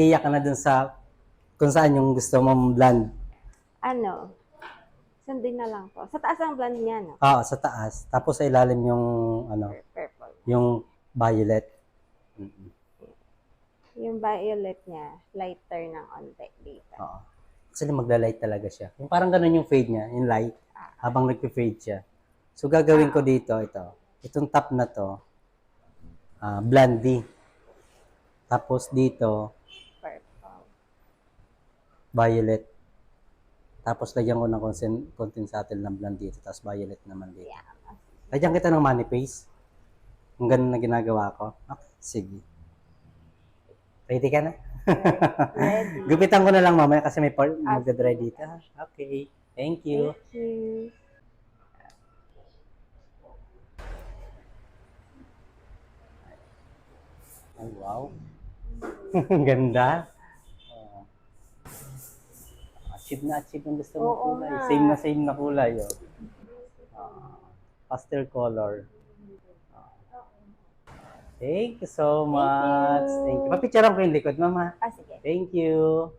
idea ka na dun sa kung saan yung gusto mong blend. Ano? Sundin na lang po. Sa taas ang blend niya, no? Sa taas. Tapos sa ilalim yung, Purple. yung violet. Mm-mm. Yung violet niya, lighter ng onte dito. Oo. Actually, magla-light talaga siya. Yung parang ganun yung fade niya, yung light, habang nagpe-fade siya. So, gagawin ko dito, itong top na to, blondie. Tapos dito, Purple. violet. Tapos lagyan ko ng condensatel ng blondie dito, tapos violet naman dito. Yeah. Lagyan kita ng money paste. Yung ganun na ginagawa ko. Okay, sige. Ready ka na? Ready. Gupitan ko na lang mamaya kasi may magdadry dito. Okay. Thank you. Thank you. Oh, wow. Ang ganda. Achieve na achieve ang gusto mong Oo kulay. nga. Same na kulay. Oh. Pastel color. Thank you so much. Thank you. Papicturean ko yung likod, mama. Sige. Thank you.